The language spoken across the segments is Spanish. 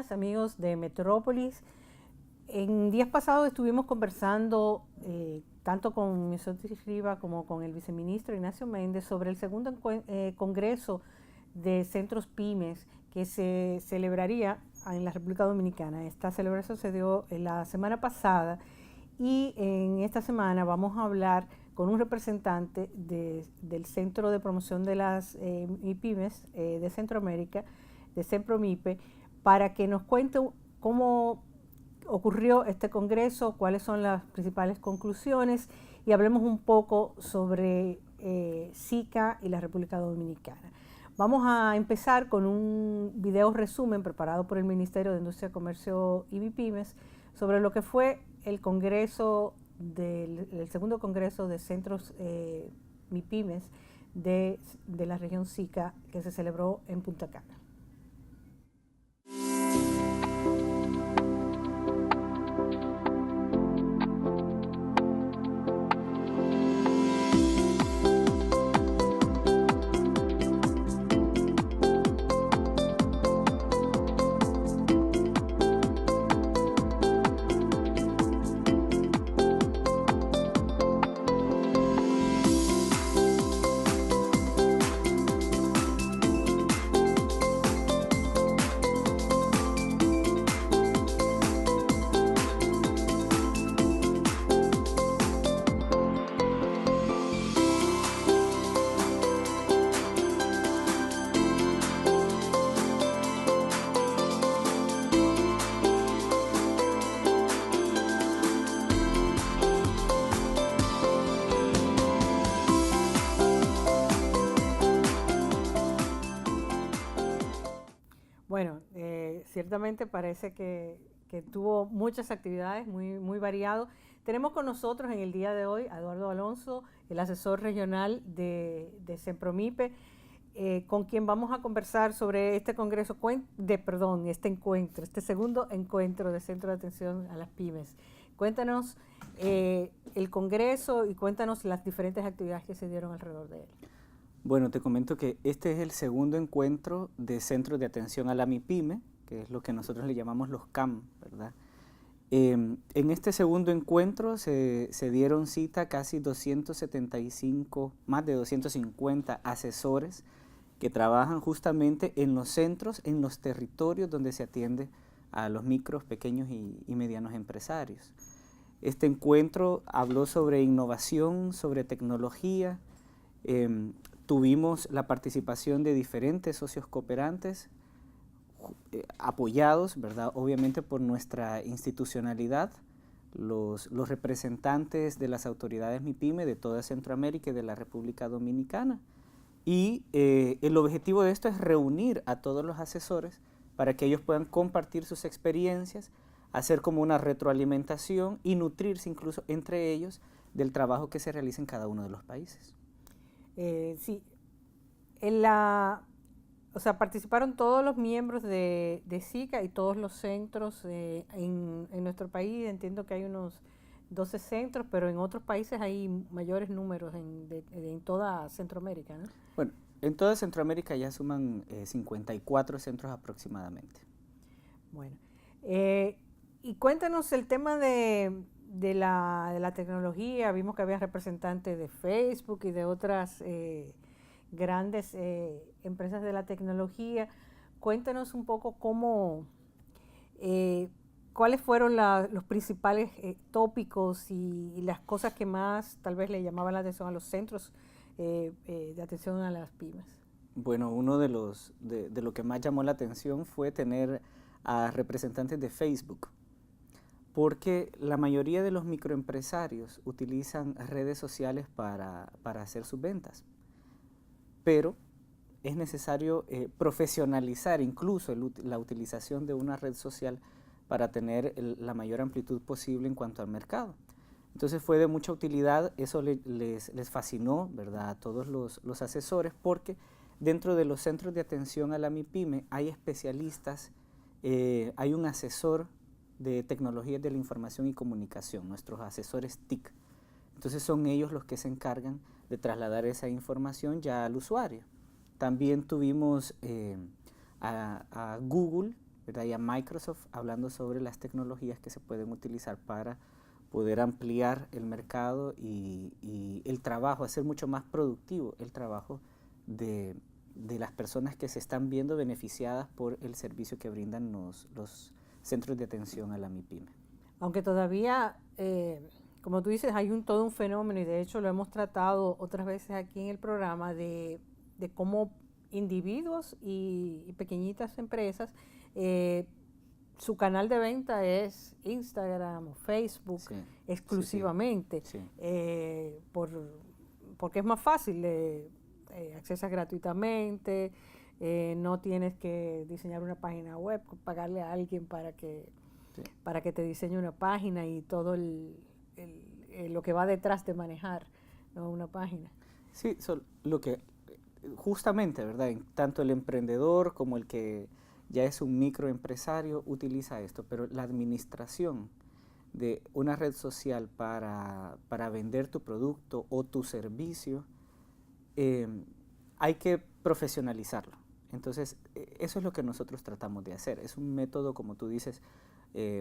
días, amigos de Metrópolis. En días pasados estuvimos conversando tanto con Misotis Riva como con el viceministro Ignacio Méndez sobre el segundo congreso de centros pymes que se celebraría en la República Dominicana. Esta celebración se dio la semana pasada y en esta semana vamos a hablar con un representante del Centro de Promoción de las MIPYMES de Centroamérica, de CEMPROMIPE, para que nos cuente cómo ocurrió este congreso, cuáles son las principales conclusiones y hablemos un poco sobre SICA y la República Dominicana. Vamos a empezar con un video resumen preparado por el Ministerio de Industria, Comercio y MIPYMES sobre lo que fue el congreso el segundo congreso de centros MIPYMES de la región SICA que se celebró en Punta Cana. Bueno, ciertamente parece que tuvo muchas actividades, muy variado. Tenemos con nosotros en el día de hoy a Eduardo Alonso, el asesor regional de CEMPROMIPE, con quien vamos a conversar sobre este congreso, este segundo encuentro de Centro de Atención a las Pymes. Cuéntanos el congreso y cuéntanos las diferentes actividades que se dieron alrededor de él. Bueno, te comento que este es el segundo encuentro de Centros de Atención a la MIPYME, que es lo que nosotros le llamamos los CAM, ¿verdad? En este segundo encuentro se dieron cita casi 275, más de 250 asesores que trabajan justamente en los centros, en los territorios donde se atiende a los micros, pequeños y medianos empresarios. Este encuentro habló sobre innovación, sobre tecnología. Tuvimos la participación de diferentes socios cooperantes apoyados, ¿verdad? Obviamente por nuestra institucionalidad, los representantes de las autoridades MIPYME de toda Centroamérica y de la República Dominicana. Y el objetivo de esto es reunir a todos los asesores para que ellos puedan compartir sus experiencias, hacer como una retroalimentación y nutrirse incluso entre ellos del trabajo que se realiza en cada uno de los países. Sí, participaron todos los miembros de SICA y todos los centros en nuestro país. Entiendo que hay unos 12 centros, pero en otros países hay mayores números en toda Centroamérica, ¿no? Bueno, en toda Centroamérica ya suman 54 centros aproximadamente. Bueno, y cuéntanos el tema de la tecnología. Vimos que había representantes de Facebook y de otras grandes empresas de la tecnología. Cuéntanos un poco cuáles fueron los principales tópicos y las cosas que más tal vez le llamaban la atención a los centros de atención a las pymes. Bueno, uno de lo que más llamó la atención fue tener a representantes de Facebook, porque la mayoría de los microempresarios utilizan redes sociales para hacer sus ventas, pero es necesario profesionalizar incluso la utilización de una red social para tener la mayor amplitud posible en cuanto al mercado. Entonces fue de mucha utilidad, eso les fascinó, ¿verdad?, a todos los asesores, porque dentro de los centros de atención a la MIPYME hay especialistas, hay un asesor de tecnologías de la información y comunicación, nuestros asesores TIC. Entonces son ellos los que se encargan de trasladar esa información ya al usuario. También tuvimos a Google ¿verdad? Y a Microsoft hablando sobre las tecnologías que se pueden utilizar para poder ampliar el mercado y el trabajo, hacer mucho más productivo el trabajo de las personas que se están viendo beneficiadas por el servicio que brindan los centros de atención a la MIPYME. Aunque todavía, como tú dices, hay todo un fenómeno, y de hecho lo hemos tratado otras veces aquí en el programa, de cómo individuos y pequeñitas empresas, su canal de venta es Instagram o Facebook, Sí, exclusivamente, sí, sí. Porque es más fácil, accesas gratuitamente, no tienes que diseñar una página web, pagarle a alguien para que te diseñe una página y todo lo que va detrás de manejar, ¿no?, una página. Sí, justamente, ¿verdad? Tanto el emprendedor como el que ya es un microempresario utiliza esto, pero la administración de una red social para vender tu producto o tu servicio, hay que profesionalizarlo. Entonces, eso es lo que nosotros tratamos de hacer. Es un método, como tú dices,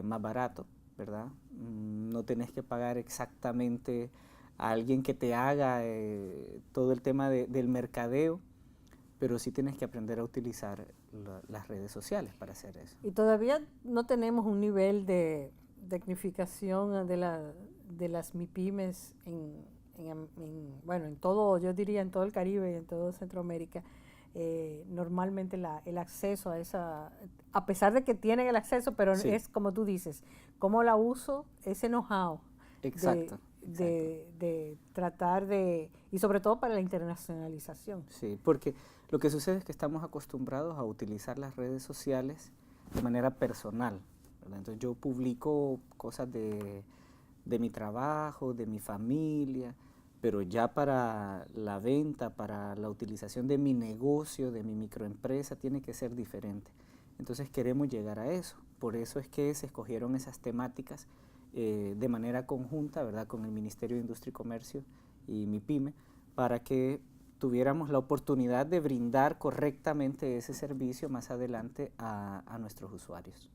más barato, ¿verdad? No tenés que pagar exactamente a alguien que te haga todo el tema del mercadeo, pero sí tienes que aprender a utilizar las redes sociales para hacer eso. Y todavía no tenemos un nivel de tecnificación de las MIPYMES en todo, yo diría en todo el Caribe y en todo Centroamérica. Normalmente el acceso a esa, a pesar de que tienen el acceso, pero Sí. es como tú dices, cómo la uso, ese know-how Exacto. de tratar de, y sobre todo para la internacionalización. Sí, porque lo que sucede es que estamos acostumbrados a utilizar las redes sociales de manera personal, ¿verdad? Entonces yo publico cosas de mi trabajo, de mi familia, pero ya para la venta, para la utilización de mi negocio, de mi microempresa, tiene que ser diferente. Entonces queremos llegar a eso. Por eso es que se escogieron esas temáticas de manera conjunta, ¿verdad?, con el Ministerio de Industria y Comercio y MIPYME, para que tuviéramos la oportunidad de brindar correctamente ese servicio más adelante a nuestros usuarios.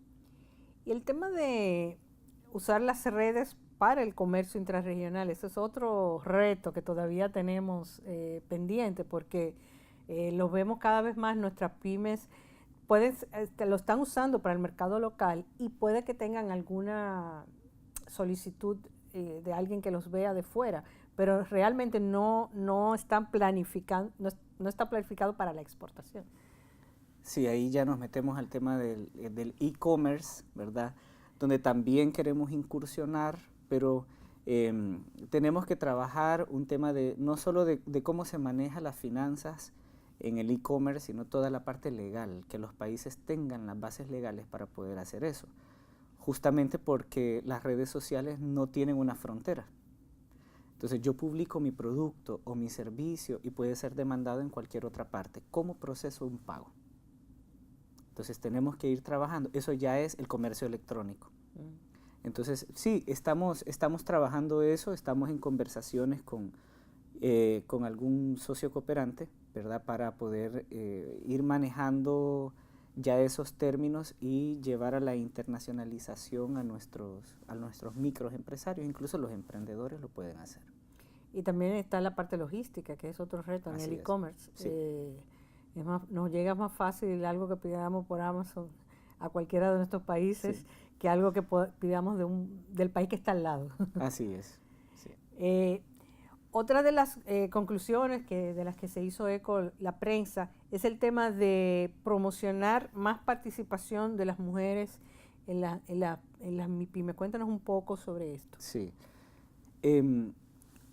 Y el tema de usar las redes para el comercio intrarregional, ese es otro reto que todavía tenemos pendiente, porque lo vemos cada vez más, nuestras pymes lo están usando para el mercado local y puede que tengan alguna solicitud de alguien que los vea de fuera, pero realmente no están planificando, no está planificado para la exportación. Sí, ahí ya nos metemos al tema del e-commerce, ¿verdad? Donde también queremos incursionar, pero tenemos que trabajar un tema no solo de cómo se maneja las finanzas en el e-commerce, sino toda la parte legal, que los países tengan las bases legales para poder hacer eso. Justamente porque las redes sociales no tienen una frontera. Entonces yo publico mi producto o mi servicio y puede ser demandado en cualquier otra parte. ¿Cómo proceso un pago? Entonces tenemos que ir trabajando. Eso ya es el comercio electrónico. Entonces sí, estamos trabajando eso, estamos en conversaciones con algún socio cooperante, ¿verdad?, para poder ir manejando ya esos términos y llevar a la internacionalización a nuestros microempresarios, incluso los emprendedores lo pueden hacer. Y también está la parte logística, que es otro reto en el e-commerce. Sí. Nos llega más fácil algo que pidamos por Amazon a cualquiera de nuestros países, sí, que algo que pidamos del país que está al lado. Así es. Sí. Otra de las conclusiones de las que se hizo eco la prensa es el tema de promocionar más participación de las mujeres en las MIPYME. Cuéntanos un poco sobre esto. Sí.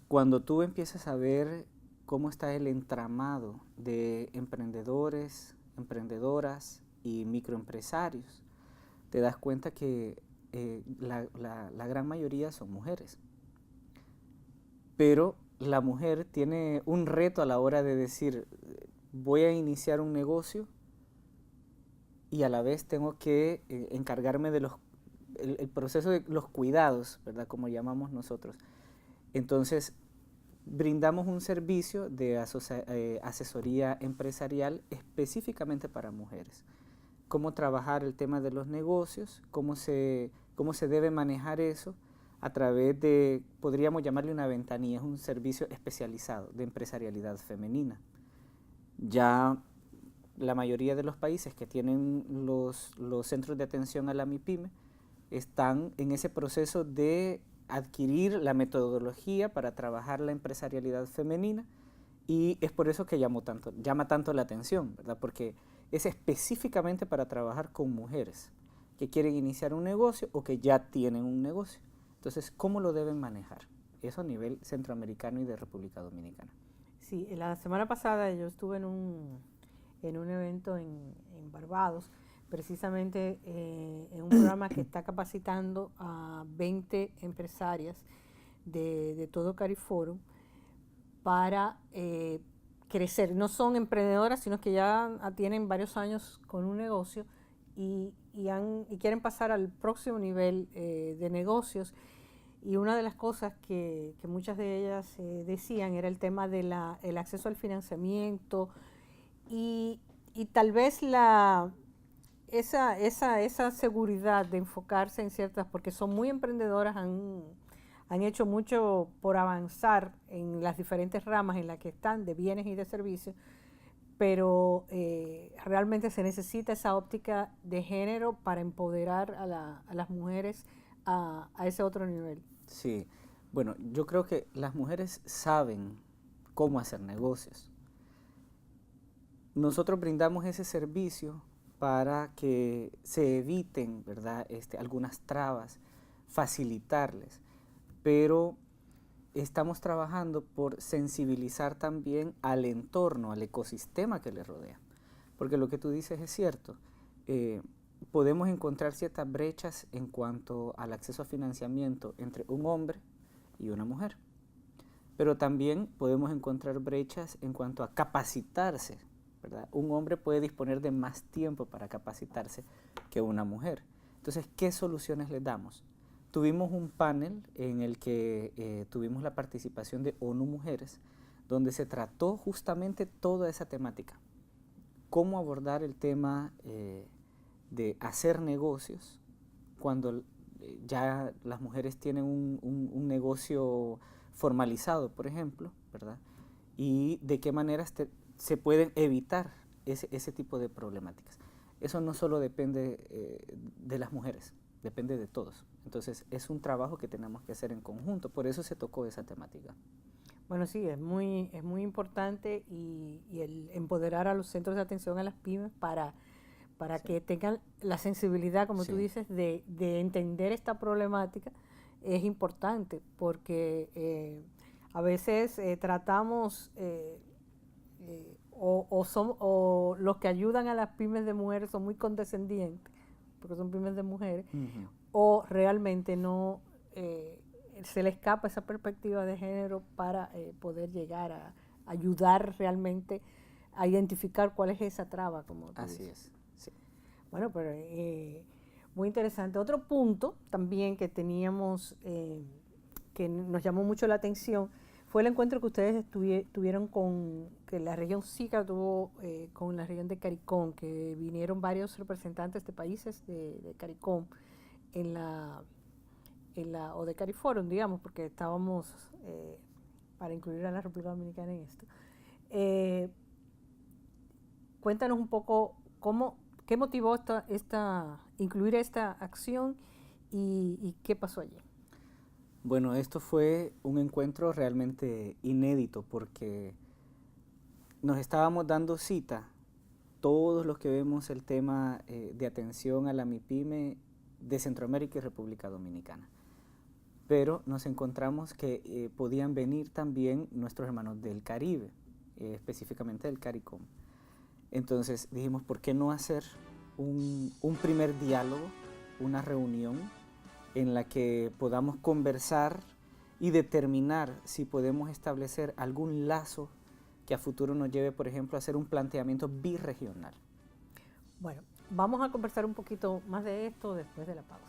Cuando tú empiezas a ver cómo está el entramado de emprendedores, emprendedoras y microempresarios, te das cuenta que la gran mayoría son mujeres. Pero la mujer tiene un reto a la hora de decir, voy a iniciar un negocio y a la vez tengo que encargarme de el proceso de los cuidados, ¿verdad?, como llamamos nosotros. Entonces, brindamos un servicio de asesoría empresarial específicamente para mujeres. cómo trabajar el tema de los negocios, cómo se debe manejar eso a través de, podríamos llamarle una ventanilla, es un servicio especializado de empresarialidad femenina. Ya la mayoría de los países que tienen los centros de atención a la MIPYME están en ese proceso de adquirir la metodología para trabajar la empresarialidad femenina, y es por eso que llama tanto la atención, ¿verdad? Porque es específicamente para trabajar con mujeres que quieren iniciar un negocio o que ya tienen un negocio. Entonces, ¿cómo lo deben manejar? Eso a nivel centroamericano y de República Dominicana. Sí, la semana pasada yo estuve en un evento en Barbados, precisamente en un programa que está capacitando a 20 empresarias de todo CariForum para crecer. No son emprendedoras, sino que ya tienen varios años con un negocio y quieren pasar al próximo nivel de negocios. Y una de las cosas que muchas de ellas decían era el tema del acceso al financiamiento y tal vez esa seguridad de enfocarse en ciertas, porque son muy emprendedoras, han hecho mucho por avanzar en las diferentes ramas en las que están, de bienes y de servicios, pero realmente se necesita esa óptica de género para empoderar a las mujeres a ese otro nivel. Sí, bueno, yo creo que las mujeres saben cómo hacer negocios. Nosotros brindamos ese servicio para que se eviten, ¿verdad?, algunas trabas, facilitarles, pero estamos trabajando por sensibilizar también al entorno, al ecosistema que les rodea, porque lo que tú dices es cierto. Podemos encontrar ciertas brechas en cuanto al acceso a financiamiento entre un hombre y una mujer, pero también podemos encontrar brechas en cuanto a capacitarse, ¿verdad? Un hombre puede disponer de más tiempo para capacitarse que una mujer. Entonces, ¿qué soluciones les damos? Tuvimos un panel en el que tuvimos la participación de ONU Mujeres, donde se trató justamente toda esa temática. Cómo abordar el tema de hacer negocios cuando ya las mujeres tienen un negocio formalizado, por ejemplo, ¿verdad? Y de qué manera se pueden evitar ese tipo de problemáticas. Eso no solo depende de las mujeres, depende de todos. Entonces es un trabajo que tenemos que hacer en conjunto, por eso se tocó esa temática. Bueno, sí, es muy importante y el empoderar a los centros de atención a las pymes para sí, que tengan la sensibilidad, como sí, tú dices, de entender esta problemática es importante, porque a veces tratamos o los que ayudan a las pymes de mujeres son muy condescendientes, porque son pymes de mujeres, o realmente no se le escapa esa perspectiva de género para poder llegar a ayudar realmente a identificar cuál es esa traba, como tú Así dices. es. Sí. Bueno, pero muy interesante. Otro punto también que teníamos, que nos llamó mucho la atención, fue el encuentro que ustedes tuvieron que la región SICA tuvo con la región de CARICOM, que vinieron varios representantes de países de CARICOM o de CariForum, digamos, porque estábamos para incluir a la República Dominicana en esto. Cuéntanos un poco qué motivó incluir esta acción y qué pasó allí. Bueno, esto fue un encuentro realmente inédito porque nos estábamos dando cita, todos los que vemos el tema de atención a la MIPYME de Centroamérica y República Dominicana. Pero nos encontramos que podían venir también nuestros hermanos del Caribe, específicamente del CARICOM. Entonces dijimos, ¿por qué no hacer un primer diálogo, una reunión en la que podamos conversar y determinar si podemos establecer algún lazo que a futuro nos lleve, por ejemplo, a hacer un planteamiento birregional? Bueno, vamos a conversar un poquito más de esto después de la pausa.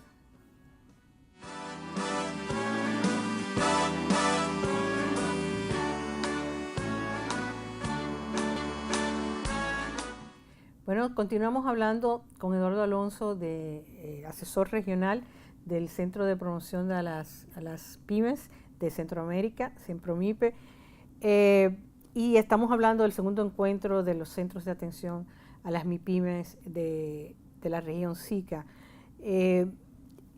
Bueno, Bueno, continuamos hablando con Eduardo Alonso, asesor regional del Centro de Promoción a las Pymes de Centroamérica, Sempromipe, y estamos hablando del segundo encuentro de los centros de atención a las MIPYMES de la región SICA.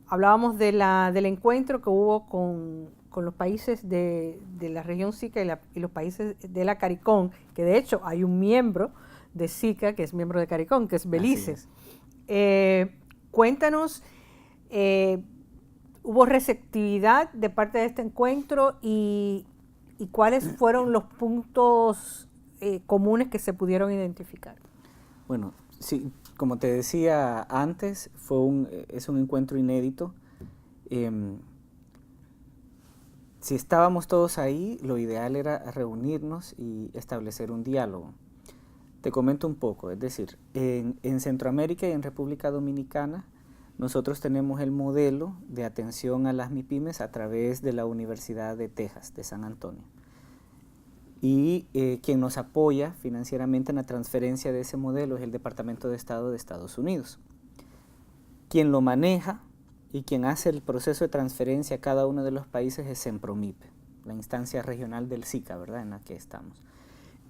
Hablábamos del encuentro que hubo con los países de la región SICA y los países de la CARICOM, que de hecho hay un miembro de SICA que es miembro de CARICOM, que es Belice. Cuéntanos, ¿hubo receptividad de parte de este encuentro y cuáles fueron los puntos comunes que se pudieron identificar? Bueno, sí, como te decía antes, es un encuentro inédito. Si estábamos todos ahí, lo ideal era reunirnos y establecer un diálogo. Te comento un poco, es decir, en Centroamérica y en República Dominicana, nosotros tenemos el modelo de atención a las MIPYMES a través de la Universidad de Texas, de San Antonio. Y quien nos apoya financieramente en la transferencia de ese modelo es el Departamento de Estado de Estados Unidos. Quien lo maneja y quien hace el proceso de transferencia a cada uno de los países es Sempromipe, la instancia regional del SICA, ¿verdad?, en la que estamos.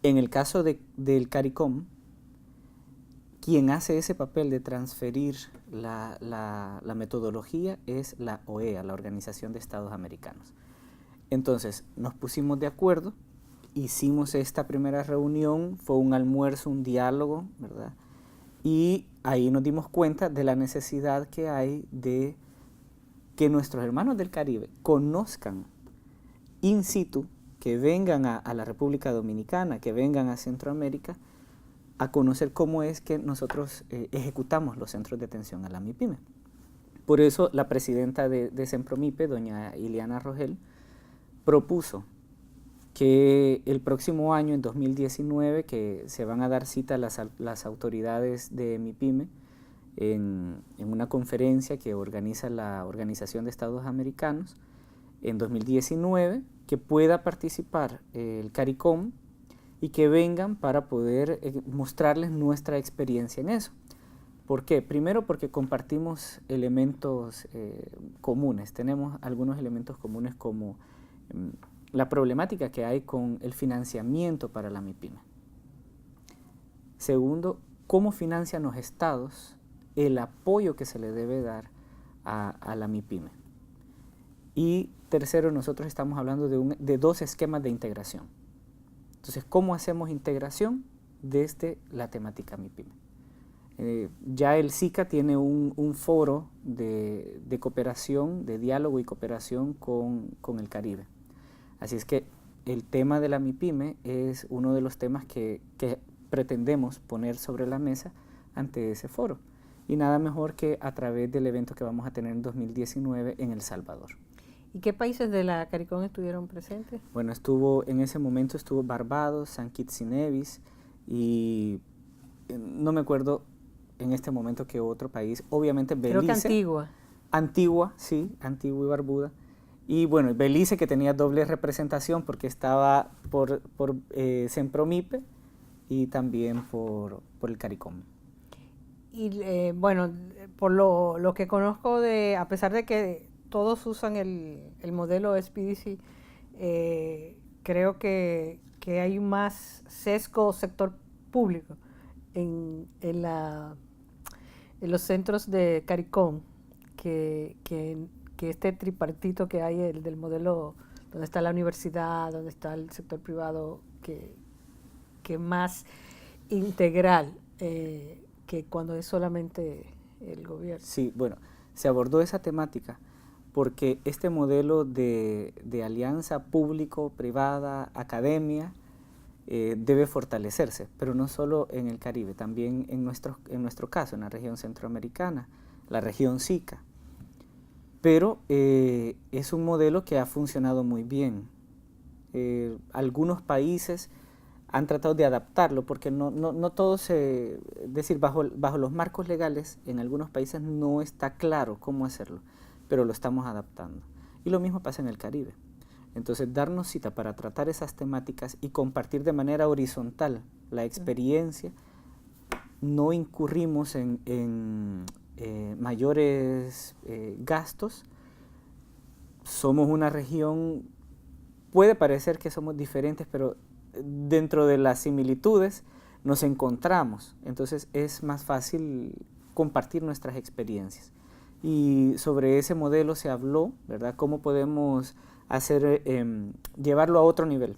En el caso del CARICOM, quien hace ese papel de transferir la metodología es la OEA, la Organización de Estados Americanos. Entonces, nos pusimos de acuerdo, hicimos esta primera reunión, fue un almuerzo, un diálogo, ¿verdad? Y ahí nos dimos cuenta de la necesidad que hay de que nuestros hermanos del Caribe conozcan in situ, que vengan a la República Dominicana, que vengan a Centroamérica, a conocer cómo es que nosotros ejecutamos los centros de atención a la MIPYME. Por eso la presidenta de Sempromipe, doña Iliana Rogel, propuso que el próximo año, en 2019, que se van a dar cita las autoridades de MIPYME en una conferencia que organiza la Organización de Estados Americanos, en 2019, que pueda participar el CARICOM y que vengan para poder mostrarles nuestra experiencia en eso. ¿Por qué? Primero porque compartimos elementos comunes, tenemos algunos elementos comunes como la problemática que hay con el financiamiento para la MIPYME. Segundo, cómo financian los estados el apoyo que se le debe dar a la MIPYME. Y tercero, nosotros estamos hablando de dos esquemas de integración. Entonces, ¿cómo hacemos integración desde la temática MIPYME? Ya el SICA tiene un foro de cooperación, de diálogo y cooperación con el Caribe. Así es que el tema de la MIPYME es uno de los temas que pretendemos poner sobre la mesa ante ese foro. Y nada mejor que a través del evento que vamos a tener en 2019 en El Salvador. ¿Y qué países de la CARICOM estuvieron presentes? Bueno, en ese momento estuvo Barbados, San Kitts y Nevis, y no me acuerdo en este momento qué otro país. Obviamente Belice. Creo que Antigua. Antigua, sí, Antigua y Barbuda. Y bueno, Belice, que tenía doble representación porque estaba por Sempromipe y también por el CARICOM. Y bueno, por lo que conozco, a pesar de que todos usan el modelo SPDC, creo que hay más sesgo sector público en los centros de CARICOM que este tripartito que hay, el del modelo donde está la universidad, donde está el sector privado, que más integral que cuando es solamente el gobierno. Sí, bueno, se abordó esa temática porque este modelo de alianza público-privada, academia, debe fortalecerse, pero no solo en el Caribe, también en nuestro caso, en la región centroamericana, la región SICA. Pero es un modelo que ha funcionado muy bien. Algunos países han tratado de adaptarlo porque no todos, es decir, bajo los marcos legales en algunos países no está claro cómo hacerlo, pero lo estamos adaptando. Y lo mismo pasa en el Caribe. Entonces, darnos cita para tratar esas temáticas y compartir de manera horizontal la experiencia no incurrimos en mayores gastos. Somos una región, puede parecer que somos diferentes, pero dentro de las similitudes nos encontramos, entonces es más fácil compartir nuestras experiencias. Y sobre ese modelo se habló, ¿verdad? Cómo podemos hacer, llevarlo a otro nivel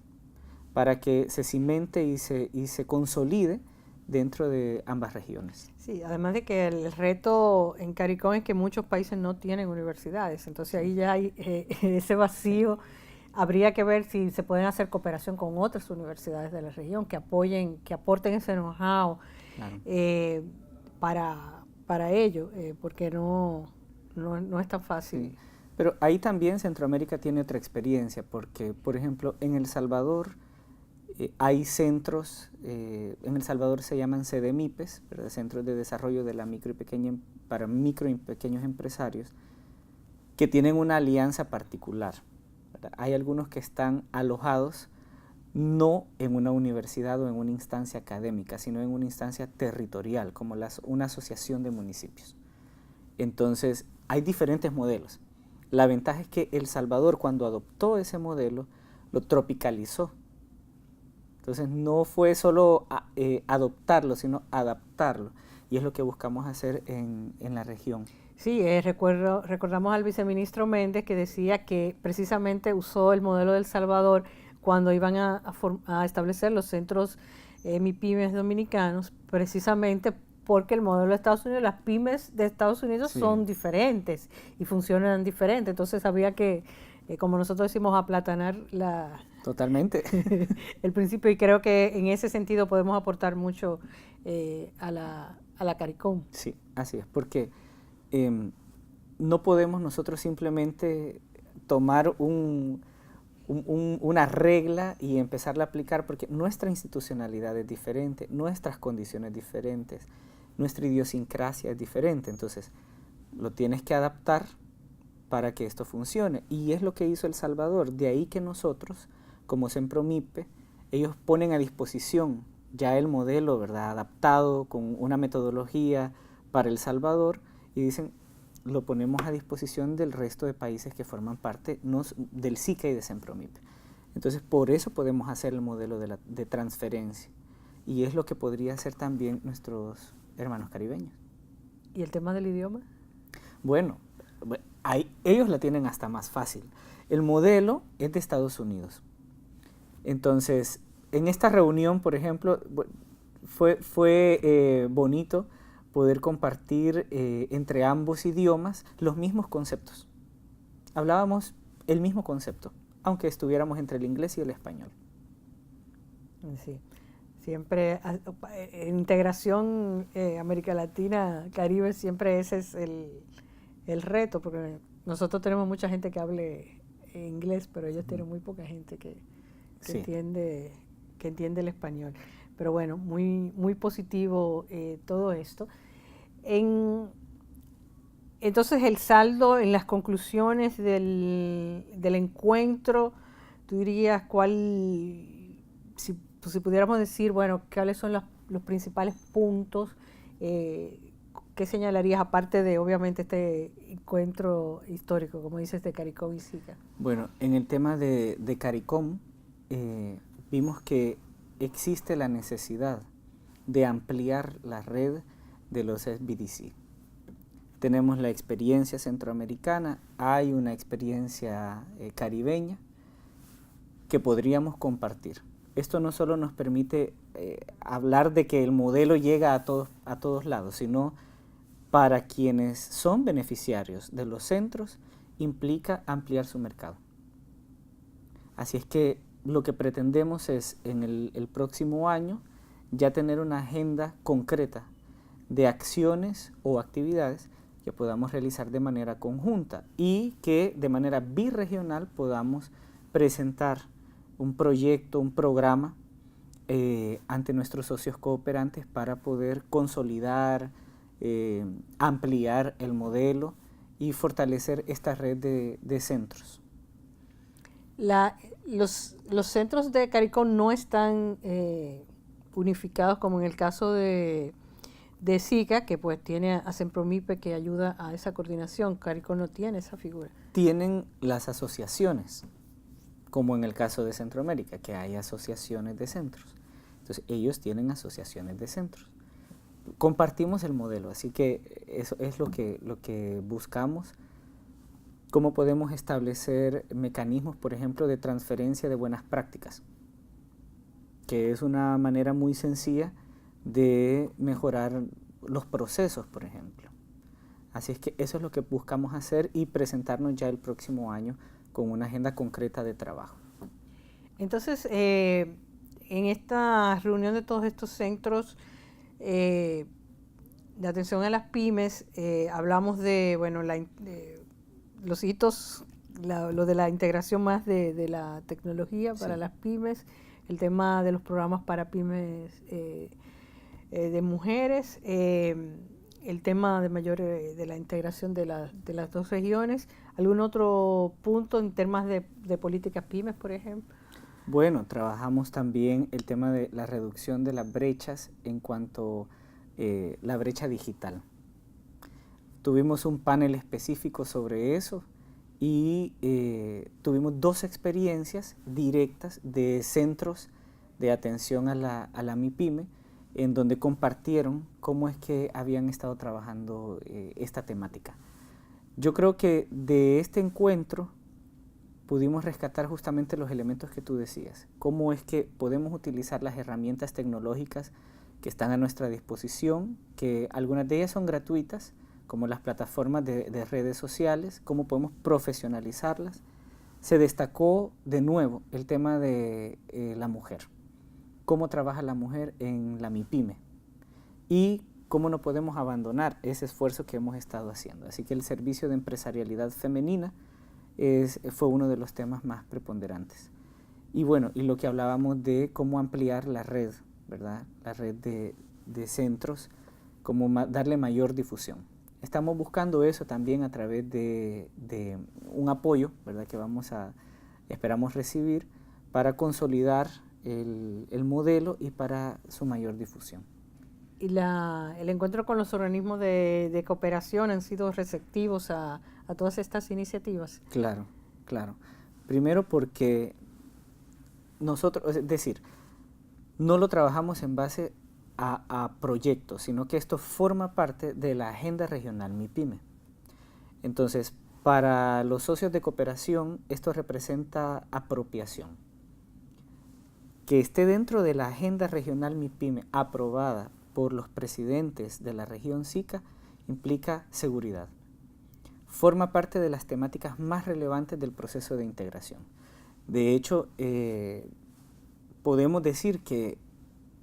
para que se cimente y se consolide dentro de ambas regiones. Sí, además de que el reto en CARICOM es que muchos países no tienen universidades, entonces ahí ya hay ese vacío. Habría que ver si se pueden hacer cooperación con otras universidades de la región que apoyen, que aporten ese know-how Claro. Para ello, porque no es tan fácil. Sí. Pero ahí también Centroamérica tiene otra experiencia, porque, por ejemplo, en El Salvador hay centros, en El Salvador se llaman CDMIPES, ¿verdad? Centros de Desarrollo de la para micro y pequeños empresarios, que tienen una alianza particular, ¿verdad? Hay algunos que están alojados no en una universidad o en una instancia académica, sino en una instancia territorial, como una asociación de municipios. Entonces, hay diferentes modelos. La ventaja es que El Salvador, cuando adoptó ese modelo, lo tropicalizó. Entonces, no fue solo adoptarlo, sino adaptarlo. Y es lo que buscamos hacer en la región. Sí, recordamos al viceministro Méndez que decía que precisamente usó el modelo de El Salvador cuando iban a establecer los centros MIPYMES dominicanos, precisamente porque el modelo de Estados Unidos, las pymes de Estados Unidos sí son diferentes y funcionan diferente. Entonces había que, como nosotros decimos, aplatanar Totalmente. el principio, y creo que en ese sentido podemos aportar mucho a la CARICOM. Sí, así es, porque no podemos nosotros simplemente tomar una regla y empezarla a aplicar, porque nuestra institucionalidad es diferente, nuestras condiciones diferentes, nuestra idiosincrasia es diferente, entonces lo tienes que adaptar para que esto funcione, y es lo que hizo El Salvador. De ahí que nosotros, como Sempromipe, ellos ponen a disposición ya el modelo, ¿verdad?, adaptado con una metodología para El Salvador, y dicen, lo ponemos a disposición del resto de países que forman parte del SICA y de Sempromipe. Entonces, por eso podemos hacer el modelo de transferencia, y es lo que podría hacer también nuestros hermanos caribeños. ¿Y el tema del idioma? Bueno, ellos la tienen hasta más fácil. El modelo es de Estados Unidos. Entonces, en esta reunión, por ejemplo, fue bonito poder compartir entre ambos idiomas los mismos conceptos. Hablábamos el mismo concepto, aunque estuviéramos entre el inglés y el español. Sí, siempre integración América Latina, Caribe, siempre ese es el reto, porque nosotros tenemos mucha gente que hable inglés, pero ellos tienen muy poca gente que sí entiende el español. Pero bueno, muy, muy positivo todo esto. Entonces el saldo en las conclusiones del encuentro, tú dirías si pudiéramos decir, bueno, cuáles son los principales puntos, ¿qué señalarías aparte de obviamente este encuentro histórico, como dices, de CARICOM y SICA? Bueno, en el tema de CARICOM vimos que existe la necesidad de ampliar la red de los SBDC. Tenemos la experiencia centroamericana, hay una experiencia caribeña que podríamos compartir. Esto no solo nos permite hablar de que el modelo llega a todos lados, sino para quienes son beneficiarios de los centros implica ampliar su mercado. Así es que lo que pretendemos es en el próximo año ya tener una agenda concreta de acciones o actividades que podamos realizar de manera conjunta y que de manera birregional podamos presentar un proyecto, un programa ante nuestros socios cooperantes para poder consolidar, ampliar el modelo y fortalecer esta red de centros. Los centros de CARICOM no están unificados como en el caso de de SICA, que pues tiene a Sempromipe que ayuda a esa coordinación. Carico no tiene esa figura. Tienen las asociaciones, como en el caso de Centroamérica, que hay asociaciones de centros. Entonces, ellos tienen asociaciones de centros. Compartimos el modelo, así que eso es lo que buscamos. ¿Cómo podemos establecer mecanismos, por ejemplo, de transferencia de buenas prácticas? Que es una manera muy sencilla de mejorar los procesos, por ejemplo. Así es que eso es lo que buscamos hacer y presentarnos ya el próximo año con una agenda concreta de trabajo. Entonces, en esta reunión de todos estos centros de atención a las pymes, hablamos de, bueno, de los hitos, lo de la integración más de la tecnología para las pymes, el tema de los programas para pymes de mujeres, el tema de de la integración de las dos regiones. ¿Algún otro punto en temas de políticas pymes, por ejemplo? Bueno, trabajamos también el tema de la reducción de las brechas en cuanto a la brecha digital. Tuvimos un panel específico sobre eso y tuvimos 2 experiencias directas de centros de atención a la MIPYME, en donde compartieron cómo es que habían estado trabajando esta temática. Yo creo que de este encuentro pudimos rescatar justamente los elementos que tú decías, cómo es que podemos utilizar las herramientas tecnológicas que están a nuestra disposición, que algunas de ellas son gratuitas, como las plataformas de redes sociales, cómo podemos profesionalizarlas. Se destacó de nuevo el tema de la mujer, cómo trabaja la mujer en la MIPYME y cómo no podemos abandonar ese esfuerzo que hemos estado haciendo. Así que el servicio de empresarialidad femenina fue uno de los temas más preponderantes. Y bueno, y lo que hablábamos de cómo ampliar la red, ¿verdad? La red de centros, cómo darle mayor difusión. Estamos buscando eso también a través de un apoyo, ¿verdad? Que esperamos recibir para consolidar el modelo y para su mayor difusión. ¿Y el encuentro con los organismos de cooperación han sido receptivos a todas estas iniciativas? Claro, claro. Primero porque nosotros, es decir, no lo trabajamos en base a proyectos, sino que esto forma parte de la agenda regional MIPYME. Entonces, para los socios de cooperación, esto representa apropiación. Que esté dentro de la agenda regional MIPYME aprobada por los presidentes de la región SICA implica seguridad. Forma parte de las temáticas más relevantes del proceso de integración. De hecho, podemos decir que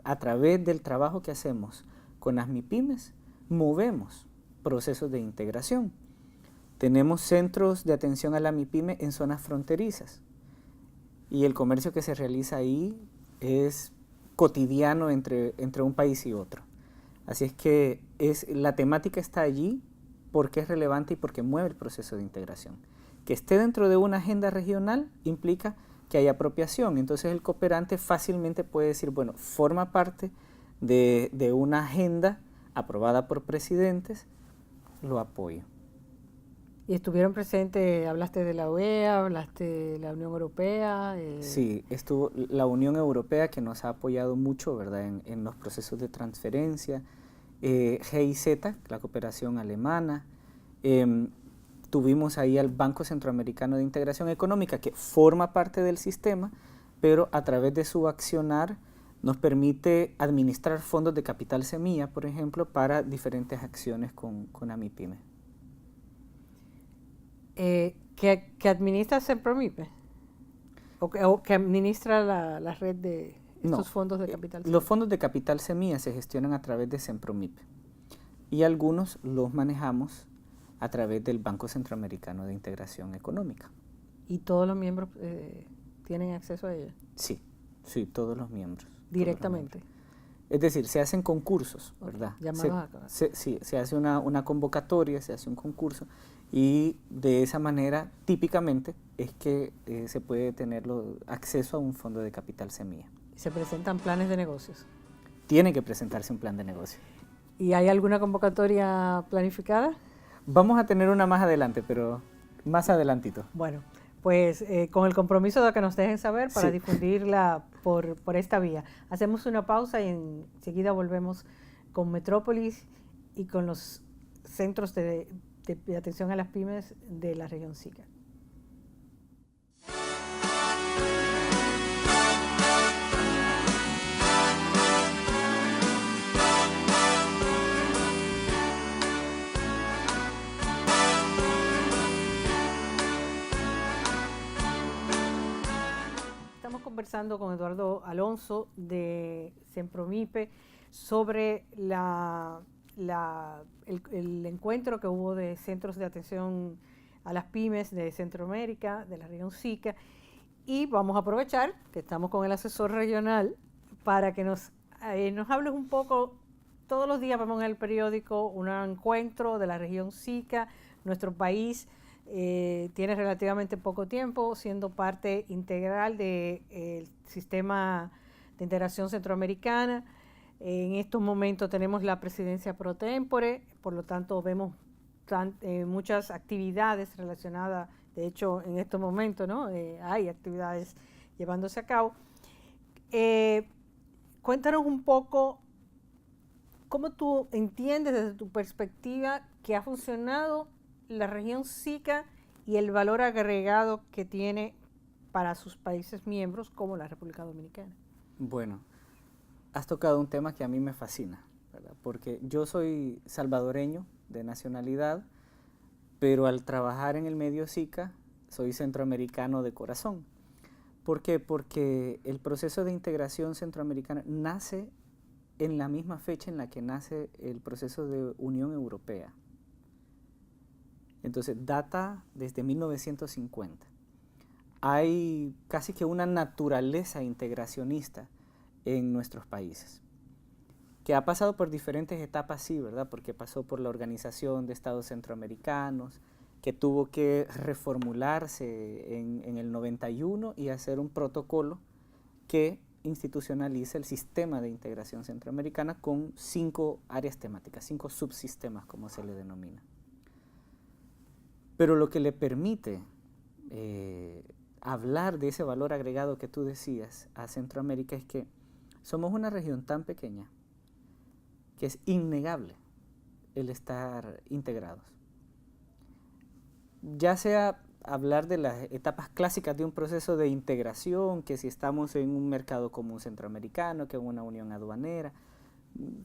a través del trabajo que hacemos con las MIPYMES, movemos procesos de integración. Tenemos centros de atención a la MIPYME en zonas fronterizas y el comercio que se realiza ahí es cotidiano entre un país y otro. Así es que la temática está allí porque es relevante y porque mueve el proceso de integración. Que esté dentro de una agenda regional implica que hay apropiación. Entonces el cooperante fácilmente puede decir, bueno, forma parte de una agenda aprobada por presidentes, lo apoyo. ¿Y estuvieron presentes, hablaste de la OEA, hablaste de la Unión Europea? Sí, estuvo la Unión Europea que nos ha apoyado mucho, ¿verdad? En los procesos de transferencia, GIZ, la cooperación alemana, tuvimos ahí al Banco Centroamericano de Integración Económica, que forma parte del sistema, pero a través de su accionar nos permite administrar fondos de capital semilla, por ejemplo, para diferentes acciones con AMIPYME. ¿Que administra Sempromipe? ¿O que administra la red de estos fondos de capital semilla? Los fondos de capital semilla se gestionan a través de Sempromipe y algunos los manejamos a través del Banco Centroamericano de Integración Económica. ¿Y todos los miembros tienen acceso a ella? Sí, todos los miembros. ¿Directamente? Es decir, se hacen concursos, ¿verdad? Se hace una convocatoria, se hace un concurso y de esa manera típicamente es que se puede tener acceso a un fondo de capital semilla. ¿Se presentan planes de negocios? Tiene que presentarse un plan de negocio. ¿Y hay alguna convocatoria planificada? Vamos a tener una más adelante, pero más adelantito. Bueno, pues con el compromiso de que nos dejen saber para Sí. difundirla por esta vía. Hacemos una pausa y enseguida volvemos con Metrópolis y con los centros de atención a las pymes de la región SICA. Estamos conversando con Eduardo Alonso de Sempromipe sobre el encuentro que hubo de centros de atención a las pymes de Centroamérica, de la región SICA, y vamos a aprovechar que estamos con el asesor regional para que nos hables un poco. Todos los días vemos en el periódico un encuentro de la región SICA. Nuestro país tiene relativamente poco tiempo siendo parte integral del sistema de integración centroamericana. En estos momentos tenemos la presidencia pro tempore, por lo tanto vemos muchas actividades relacionadas. De hecho, en estos momentos, ¿no? Hay actividades llevándose a cabo. Cuéntanos un poco cómo tú entiendes desde tu perspectiva que ha funcionado la región SICA y el valor agregado que tiene para sus países miembros como la República Dominicana. Bueno, has tocado un tema que a mí me fascina, ¿verdad? Porque yo soy salvadoreño de nacionalidad, pero al trabajar en el medio SICA soy centroamericano de corazón. ¿Por qué? Porque el proceso de integración centroamericana nace en la misma fecha en la que nace el proceso de Unión Europea. Entonces data desde 1950. Hay casi que una naturaleza integracionista en nuestros países, que ha pasado por diferentes etapas, sí, ¿verdad? Porque pasó por la Organización de Estados Centroamericanos, que tuvo que reformularse en el 91 y hacer un protocolo que institucionaliza el sistema de integración centroamericana con 5 áreas temáticas, 5 subsistemas, como se le denomina. Pero lo que le permite hablar de ese valor agregado que tú decías a Centroamérica es que somos una región tan pequeña que es innegable el estar integrados. Ya sea hablar de las etapas clásicas de un proceso de integración, que si estamos en un mercado común centroamericano, que en una unión aduanera,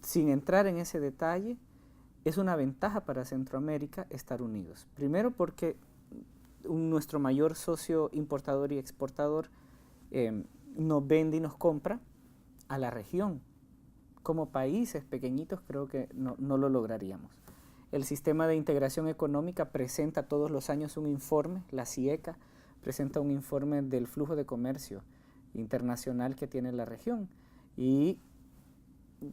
sin entrar en ese detalle, es una ventaja para Centroamérica estar unidos. Primero porque nuestro mayor socio importador y exportador nos vende y nos compra a la región. Como países pequeñitos creo que no lo lograríamos. El sistema de integración económica presenta todos los años un informe, la CIECA presenta un informe del flujo de comercio internacional que tiene la región. Y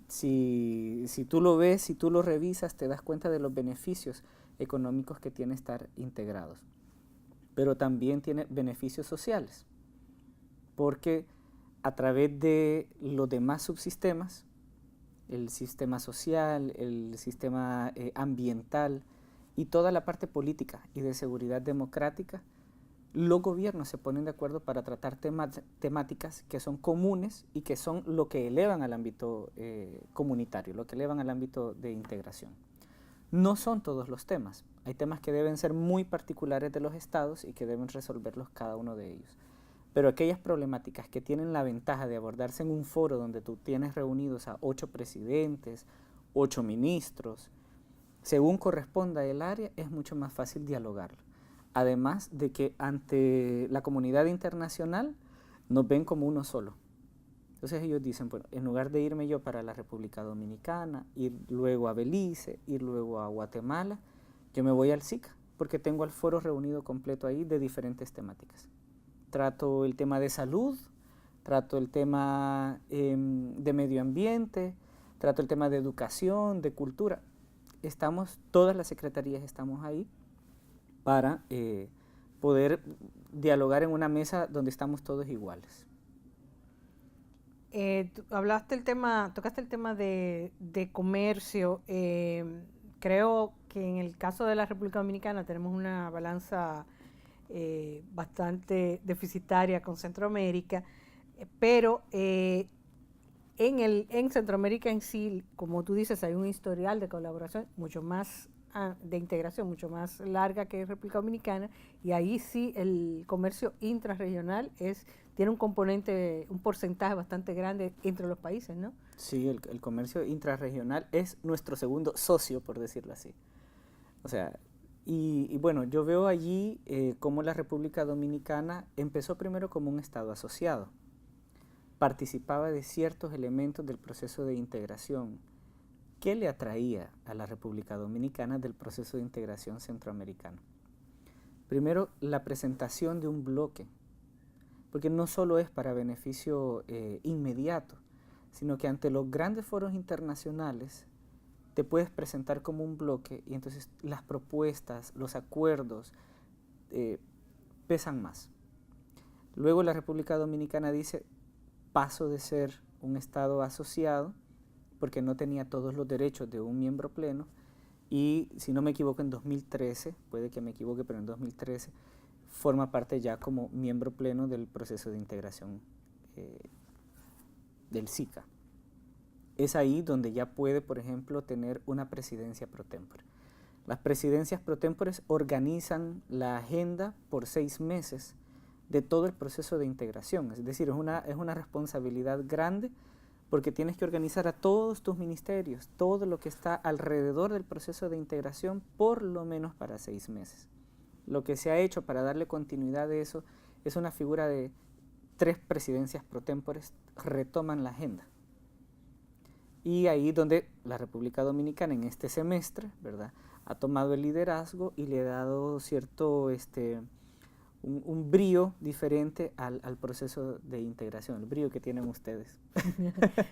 si tú lo ves, si tú lo revisas, te das cuenta de los beneficios económicos que tiene estar integrados. Pero también tiene beneficios sociales, porque a través de los demás subsistemas, el sistema social, el sistema ambiental y toda la parte política y de seguridad democrática, los gobiernos se ponen de acuerdo para tratar temáticas que son comunes y que son lo que elevan al ámbito comunitario, lo que elevan al ámbito de integración. No son todos los temas, hay temas que deben ser muy particulares de los estados y que deben resolverlos cada uno de ellos. Pero aquellas problemáticas que tienen la ventaja de abordarse en un foro donde tú tienes reunidos a 8 presidentes, 8 ministros, según corresponda el área, es mucho más fácil dialogarlo. Además de que ante la comunidad internacional nos ven como uno solo. Entonces ellos dicen, bueno, en lugar de irme yo para la República Dominicana, ir luego a Belice, ir luego a Guatemala, yo me voy al SICA, porque tengo el foro reunido completo ahí de diferentes temáticas. Trato el tema de salud, trato el tema de medio ambiente, trato el tema de educación, de cultura. Todas las secretarías estamos ahí para poder dialogar en una mesa donde estamos todos iguales. tocaste el tema de comercio. Creo que en el caso de la República Dominicana tenemos una balanza bastante deficitaria con Centroamérica, pero en Centroamérica en sí, como tú dices, hay un historial de colaboración mucho más de integración, mucho más larga que República Dominicana, y ahí sí el comercio intrarregional tiene un componente, un porcentaje bastante grande entre los países, ¿no? Sí, el comercio intrarregional es nuestro segundo socio, por decirlo así. O sea, y bueno, yo veo allí cómo la República Dominicana empezó primero como un Estado asociado. Participaba de ciertos elementos del proceso de integración. ¿Qué le atraía a la República Dominicana del proceso de integración centroamericano? Primero, la presentación de un bloque, porque no solo es para beneficio inmediato, sino que ante los grandes foros internacionales te puedes presentar como un bloque y entonces las propuestas, los acuerdos pesan más. Luego la República Dominicana dice, paso de ser un Estado asociado, porque no tenía todos los derechos de un miembro pleno, y si no me equivoco en 2013, puede que me equivoque, pero en 2013 forma parte ya como miembro pleno del proceso de integración del SICA. Es ahí donde ya puede, por ejemplo, tener una presidencia pro tempore. Las presidencias pro tempore organizan la agenda por 6 meses de todo el proceso de integración, es decir, es una responsabilidad grande porque tienes que organizar a todos tus ministerios, todo lo que está alrededor del proceso de integración, por lo menos para 6 meses. Lo que se ha hecho para darle continuidad a eso es una figura de 3 presidencias pro tempore retoman la agenda. Y ahí donde la República Dominicana en este semestre, ¿verdad?, ha tomado el liderazgo y le ha dado cierto un brío diferente al proceso de integración, el brío que tienen ustedes.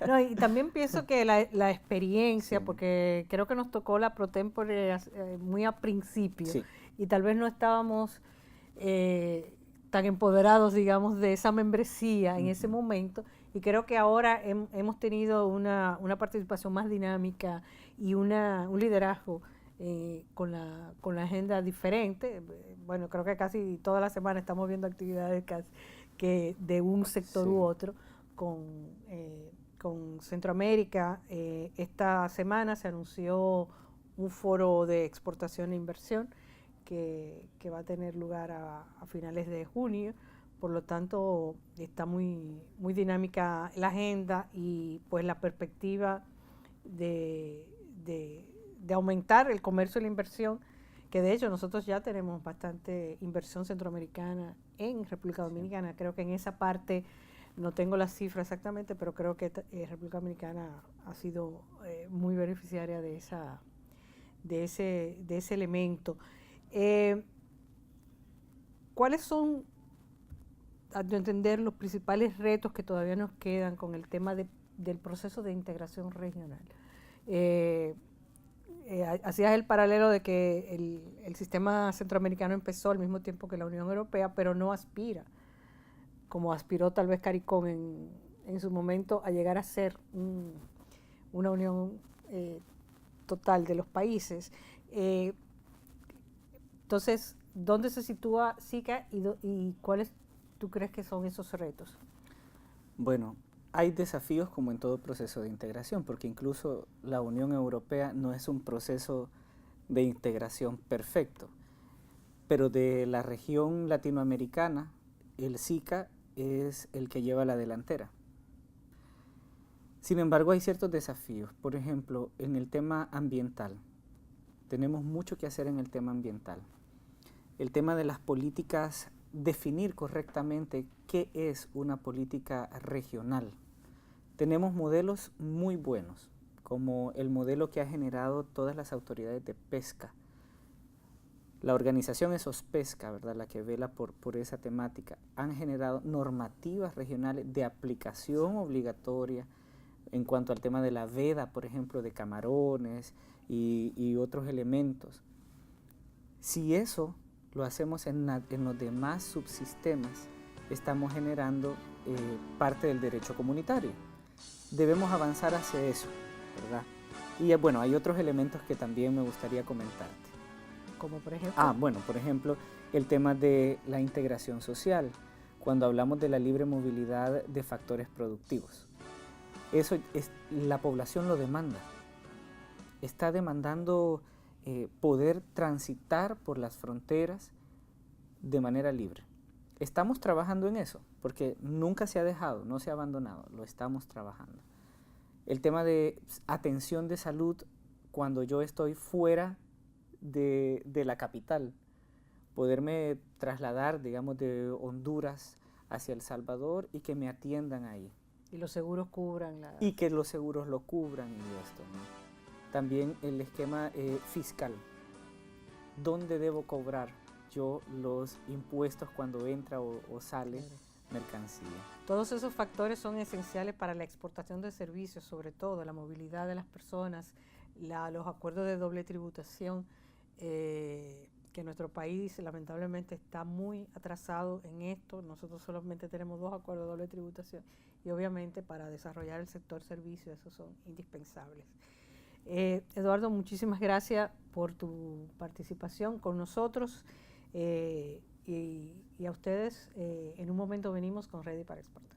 No, y también pienso que la experiencia, Sí. porque creo que nos tocó la pro tempore muy a principio, Sí. y tal vez no estábamos tan empoderados, digamos, de esa membresía en ese momento, y creo que ahora hemos tenido una participación más dinámica y un liderazgo con la agenda diferente. Bueno, creo que casi toda la semana estamos viendo actividades que de un sector u otro con Centroamérica. Esta semana se anunció un foro de exportación e inversión que va a tener lugar a finales de junio. Por lo tanto, está muy dinámica la agenda y pues la perspectiva de aumentar el comercio y la inversión, que de hecho nosotros ya tenemos bastante inversión centroamericana en República Dominicana. Sí. Creo que en esa parte, no tengo la cifra exactamente, pero creo que República Dominicana ha sido muy beneficiaria de ese elemento. ¿Cuáles son, a tu entender, los principales retos que todavía nos quedan con el tema del proceso de integración regional? Hacías el paralelo de que el sistema centroamericano empezó al mismo tiempo que la Unión Europea, pero no aspira, como aspiró tal vez CARICOM en su momento, a llegar a ser una unión total de los países. Entonces, ¿dónde se sitúa SICA y cuáles tú crees que son esos retos? Bueno, hay desafíos como en todo proceso de integración, porque incluso la Unión Europea no es un proceso de integración perfecto, pero de la región latinoamericana, el SICA es el que lleva la delantera. Sin embargo, hay ciertos desafíos. Por ejemplo, en el tema ambiental. Tenemos mucho que hacer en el tema ambiental. El tema de las políticas, definir correctamente qué es una política regional. Tenemos modelos muy buenos, como el modelo que ha generado todas las autoridades de pesca. La organización ESOSPESCA, ¿verdad?, la que vela por esa temática, han generado normativas regionales de aplicación obligatoria en cuanto al tema de la veda, por ejemplo, de camarones y otros elementos. Si eso lo hacemos en los demás subsistemas, estamos generando parte del derecho comunitario. debemos avanzar hacia eso, ¿verdad? Y bueno, hay otros elementos que también me gustaría comentarte. Como por ejemplo. Bueno, por ejemplo, el tema de la integración social, cuando hablamos de la libre movilidad de factores productivos. Eso la población lo demanda. Está demandando poder transitar por las fronteras de manera libre. Estamos trabajando en eso, porque nunca se ha dejado, no se ha abandonado, lo estamos trabajando. El tema de atención de salud cuando yo estoy fuera de la capital, poderme trasladar, digamos, de Honduras hacia El Salvador y que me atiendan ahí. Y los seguros cubran y que los seguros lo cubran y esto, ¿no? También el esquema fiscal. ¿Dónde debo cobrar yo los impuestos cuando entra o sale mercancía? Todos esos factores son esenciales para la exportación de servicios, sobre todo la movilidad de las personas, los acuerdos de doble tributación, que nuestro país lamentablemente está muy atrasado en esto. Nosotros solamente tenemos 2 acuerdos de doble tributación y obviamente para desarrollar el sector servicios esos son indispensables. Eduardo, muchísimas gracias por tu participación con nosotros y a ustedes. En un momento venimos con Ready para Exportar.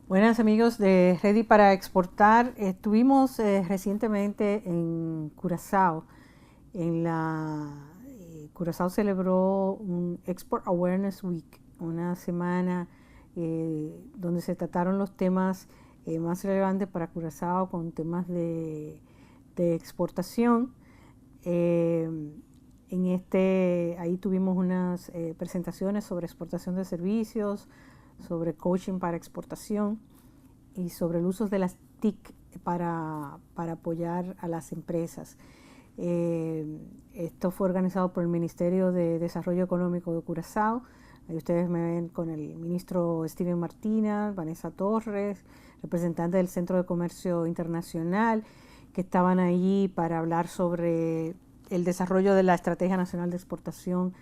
Buenas amigos de Ready para Exportar. Estuvimos recientemente en Curazao. Curazao celebró un Export Awareness Week, una semana donde se trataron los temas más relevantes para Curazao con temas de exportación. Ahí tuvimos unas presentaciones sobre exportación de servicios, sobre coaching para exportación y sobre el uso de las TIC para apoyar a las empresas. Esto fue organizado por el Ministerio de Desarrollo Económico de Curazao. Ahí ustedes me ven con el ministro Steven Martínez, Vanessa Torres, representantes del Centro de Comercio Internacional, que estaban allí para hablar sobre el desarrollo de la Estrategia Nacional de Exportación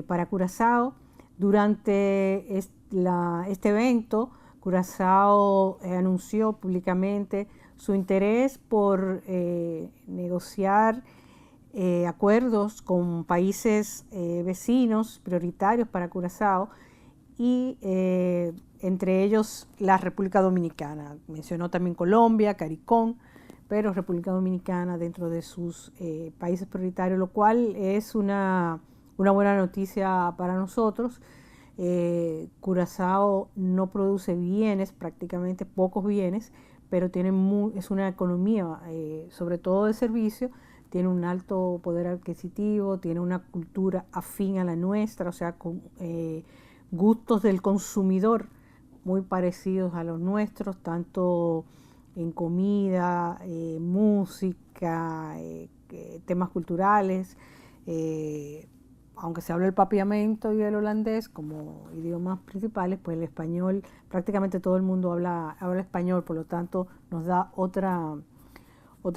para Curazao. Durante este evento, Curazao anunció públicamente su interés por negociar acuerdos con países vecinos prioritarios para Curazao y entre ellos la República Dominicana. Mencionó también Colombia, CARICOM, pero República Dominicana dentro de sus países prioritarios, lo cual es una buena noticia para nosotros. Curazao no produce bienes, prácticamente pocos bienes, pero es una economía, sobre todo de servicio, tiene un alto poder adquisitivo, tiene una cultura afín a la nuestra, o sea, con gustos del consumidor muy parecidos a los nuestros, tanto en comida, música, temas culturales. Aunque se habla el papiamento y el holandés como idiomas principales, pues el español, prácticamente todo el mundo habla español, por lo tanto nos da otra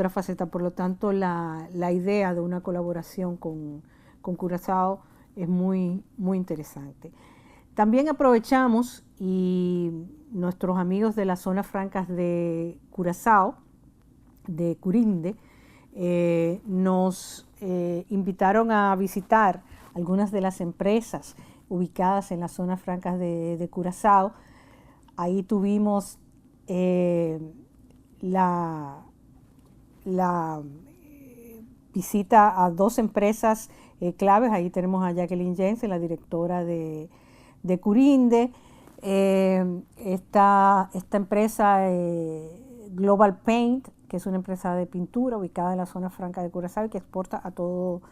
faceta. Por lo tanto, la idea de una colaboración con Curazao es muy, muy interesante. También aprovechamos y nuestros amigos de las zonas francas de Curazao, de Curinde, nos invitaron a visitar algunas de las empresas ubicadas en las zonas francas de Curazao. Ahí tuvimos la visita a 2 empresas claves. Ahí tenemos a Jacqueline Jensen, la directora de Curinde. Esta empresa Global Paint, que es una empresa de pintura ubicada en la zona franca de Curazao y que exporta a todo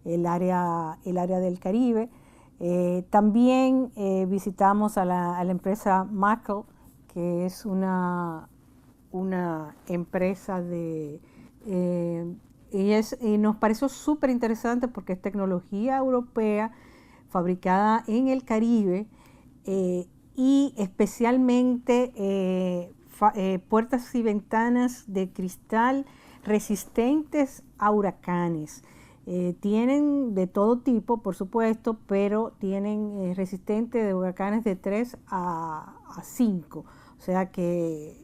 el área del Caribe. También visitamos a la empresa Mackle, que es una empresa y nos pareció súper interesante porque es tecnología europea fabricada en el Caribe y especialmente puertas y ventanas de cristal resistentes a huracanes. Tienen de todo tipo, por supuesto, pero tienen resistente de huracanes de 3 a 5. O sea que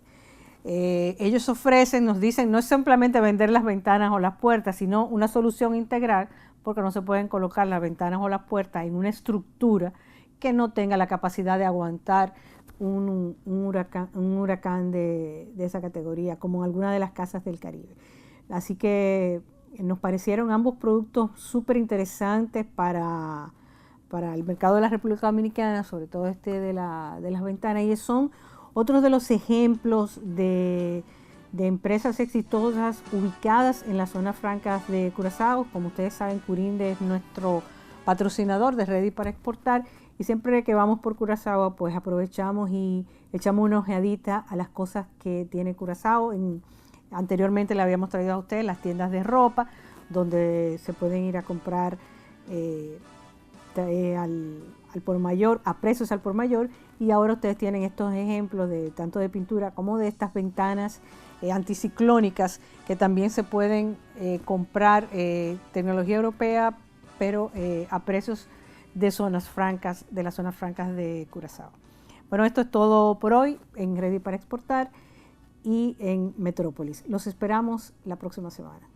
ellos ofrecen, nos dicen, no es simplemente vender las ventanas o las puertas, sino una solución integral, porque no se pueden colocar las ventanas o las puertas en una estructura que no tenga la capacidad de aguantar un huracán de esa categoría, como en alguna de las casas del Caribe. Así que nos parecieron ambos productos súper interesantes para el mercado de la República Dominicana, sobre todo de las ventanas, y son otros de los ejemplos de empresas exitosas ubicadas en las zonas francas de Curazao. Como ustedes saben, Curinde es nuestro patrocinador de Ready para Exportar, y siempre que vamos por Curazao, pues aprovechamos y echamos una ojeadita a las cosas que tiene Curazao. Anteriormente le habíamos traído a ustedes las tiendas de ropa, donde se pueden ir a comprar al por mayor, a precios al por mayor, y ahora ustedes tienen estos ejemplos de tanto de pintura como de estas ventanas anticiclónicas que también se pueden comprar, tecnología europea, pero a precios de zonas francas, de las zonas francas de Curazao. Bueno, esto es todo por hoy en Ready para Exportar y en Metrópolis. Los esperamos la próxima semana.